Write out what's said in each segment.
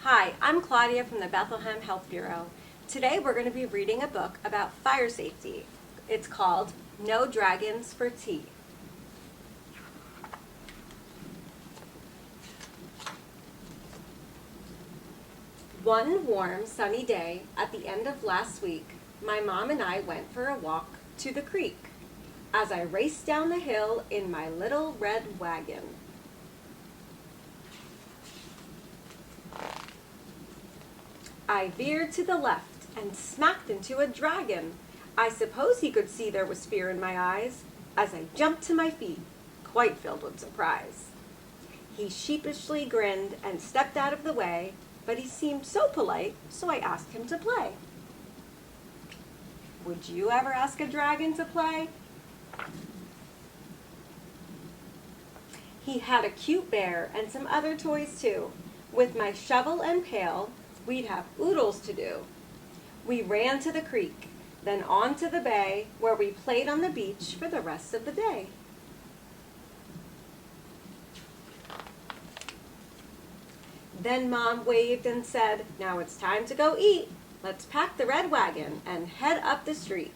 Hi, I'm Claudia from the Bethlehem Health Bureau. Today we're going to be reading a book about fire safety. It's called No Dragons for Tea. One warm, sunny day at the end of last week, my mom and I went for a walk to the creek as I raced down the hill in my little red wagon. I veered to the left and smacked into a dragon. I suppose he could see there was fear in my eyes as I jumped to my feet, quite filled with surprise. He sheepishly grinned and stepped out of the way, but he seemed so polite, so I asked him to play. Would you ever ask a dragon to play? He had a cute bear and some other toys too. With my shovel and pail, we'd have oodles to do. We ran to the creek, then on to the bay, where we played on the beach for the rest of the day. Then Mom waved and said, "Now it's time to go eat. Let's pack the red wagon and head up the street."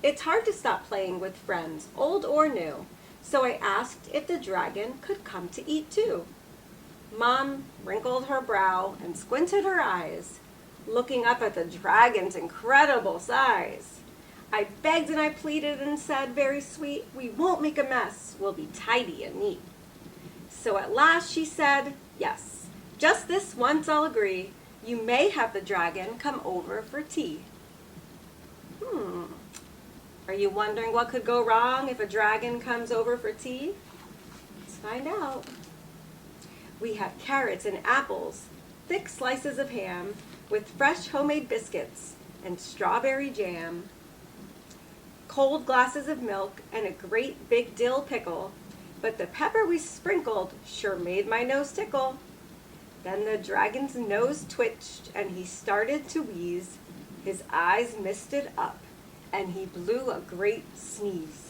It's hard to stop playing with friends, old or new, so I asked if the dragon could come to eat too. Mom wrinkled her brow and squinted her eyes, looking up at the dragon's incredible size. I begged and I pleaded and said, very sweet, "We won't make a mess, we'll be tidy and neat." So at last she said, "Yes, just this once I'll agree. You may have the dragon come over for tea." Are you wondering what could go wrong if a dragon comes over for tea? Let's find out. We have carrots and apples, thick slices of ham, with fresh homemade biscuits and strawberry jam, cold glasses of milk, and a great big dill pickle, but the pepper we sprinkled sure made my nose tickle. Then the dragon's nose twitched and he started to wheeze, his eyes misted up, and he blew a great sneeze.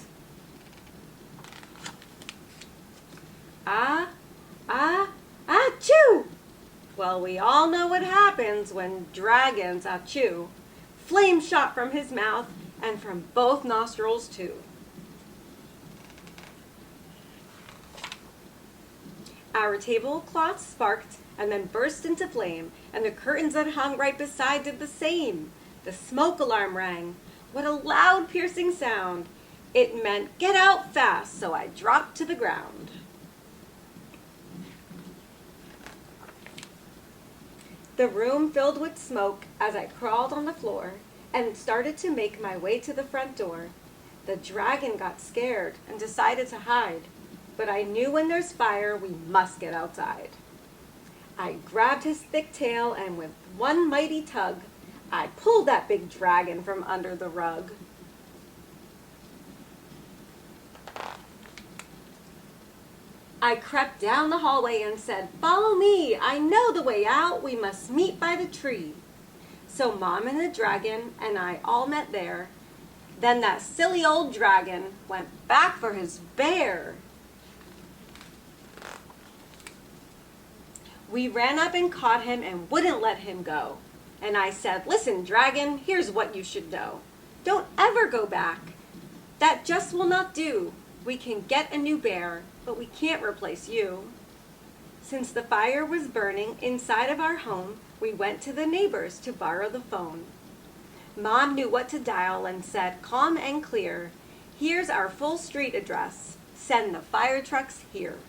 Achoo! Well, we all know what happens when dragons achoo. Flame shot from his mouth and from both nostrils too. Our tablecloth sparked and then burst into flame, and the curtains that hung right beside did the same. The smoke alarm rang. What a loud, piercing sound! It meant get out fast, so I dropped to the ground. The room filled with smoke as I crawled on the floor and started to make my way to the front door. The dragon got scared and decided to hide, but I knew when there's fire, we must get outside. I grabbed his thick tail and with one mighty tug, I pulled that big dragon from under the rug. I crept down the hallway and said, "Follow me, I know the way out, we must meet by the tree." So Mom and the dragon and I all met there. Then that silly old dragon went back for his bear. We ran up and caught him and wouldn't let him go. And I said, "Listen, dragon, here's what you should know. Don't ever go back. That just will not do. We can get a new bear, but we can't replace you." Since the fire was burning inside of our home, we went to the neighbors to borrow the phone. Mom knew what to dial and said, calm and clear, "Here's our full street address. Send the fire trucks here."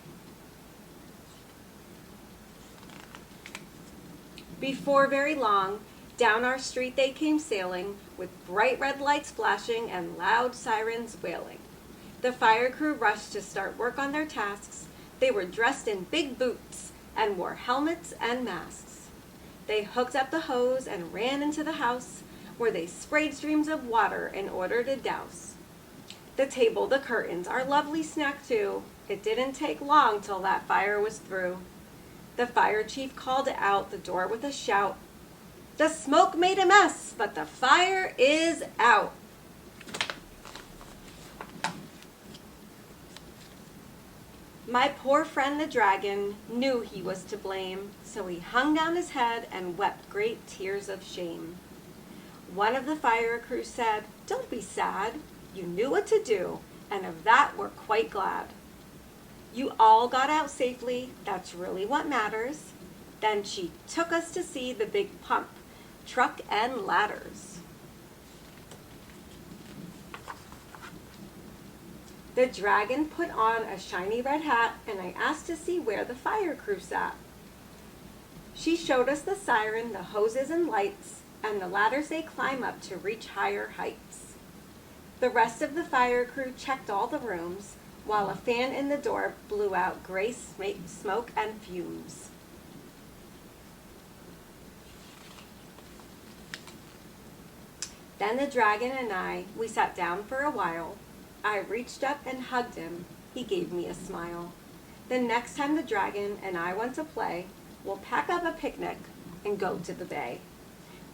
Before very long, down our street they came sailing, with bright red lights flashing and loud sirens wailing. The fire crew rushed to start work on their tasks. They were dressed in big boots and wore helmets and masks. They hooked up the hose and ran into the house, where they sprayed streams of water in order to douse the table, the curtains, our lovely snack too. It didn't take long till that fire was through. The fire chief called out the door with a shout. "The smoke made a mess, but the fire is out." My poor friend the dragon knew he was to blame, so he hung down his head and wept great tears of shame. One of the fire crew said, "Don't be sad, you knew what to do, and of that we're quite glad. You all got out safely, that's really what matters." Then she took us to see the big pump, truck and ladders. The dragon put on a shiny red hat, and I asked to see where the fire crew sat. She showed us the siren, the hoses and lights, and the ladders they climb up to reach higher heights. The rest of the fire crew checked all the rooms, while a fan in the door blew out gray smoke and fumes. Then the dragon and we sat down for a while. I reached up and hugged him. He gave me a smile. The next time the dragon and I want to play, we'll pack up a picnic and go to the bay.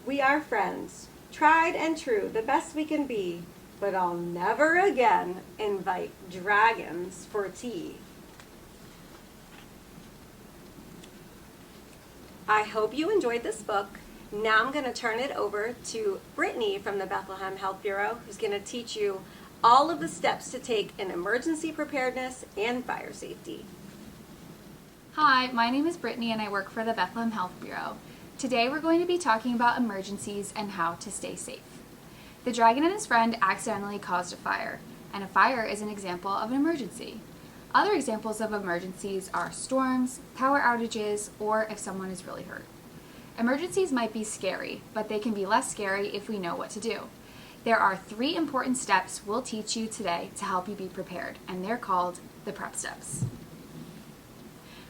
We are friends, tried and true, the best we can be, but I'll never again invite dragons for tea. I hope you enjoyed this book. Now I'm going to turn it over to Brittany from the Bethlehem Health Bureau, who's going to teach you all of the steps to take in emergency preparedness and fire safety. Hi, my name is Brittany and I work for the Bethlehem Health Bureau. Today we're going to be talking about emergencies and how to stay safe. The dragon and his friend accidentally caused a fire, and a fire is an example of an emergency. Other examples of emergencies are storms, power outages, or if someone is really hurt. Emergencies might be scary, but they can be less scary if we know what to do. There are 3 important steps we'll teach you today to help you be prepared, and they're called the prep steps.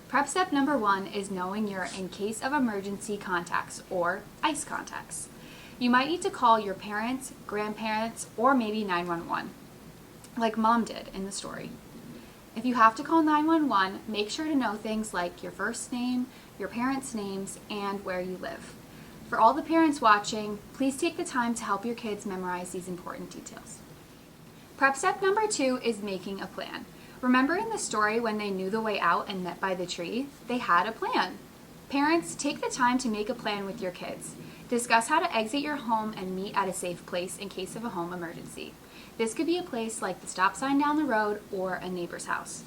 Prep step number 1 is knowing your in case of emergency contacts, or ICE contacts. You might need to call your parents, grandparents, or maybe 911, like Mom did in the story. If you have to call 911, make sure to know things like your first name, your parents' names, and where you live. For all the parents watching, please take the time to help your kids memorize these important details. Prep step number 2 is making a plan. Remember in the story when they knew the way out and met by the tree? They had a plan. Parents, take the time to make a plan with your kids. Discuss how to exit your home and meet at a safe place in case of a home emergency. This could be a place like the stop sign down the road or a neighbor's house.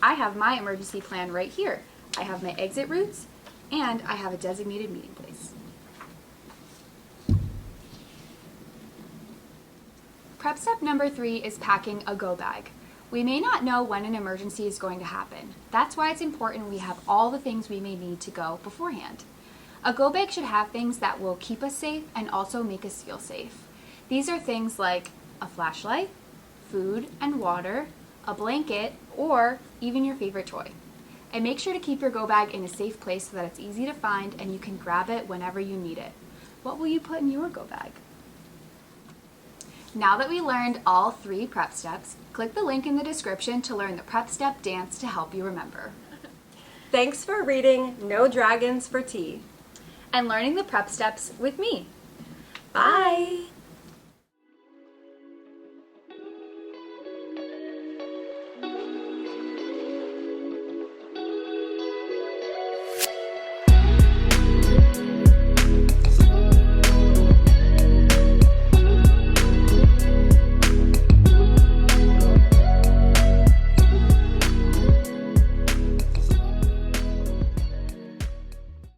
I have my emergency plan right here. I have my exit routes and I have a designated meeting place. Prep step number 3 is packing a go bag. We may not know when an emergency is going to happen. That's why it's important we have all the things we may need to go beforehand. A go bag should have things that will keep us safe and also make us feel safe. These are things like a flashlight, food and water, a blanket, or even your favorite toy. And make sure to keep your go bag in a safe place so that it's easy to find and you can grab it whenever you need it. What will you put in your go bag? Now that we learned all 3 prep steps, click the link in the description to learn the prep step dance to help you remember. Thanks for reading No Dragons for Tea And learning the prep steps with me. Bye!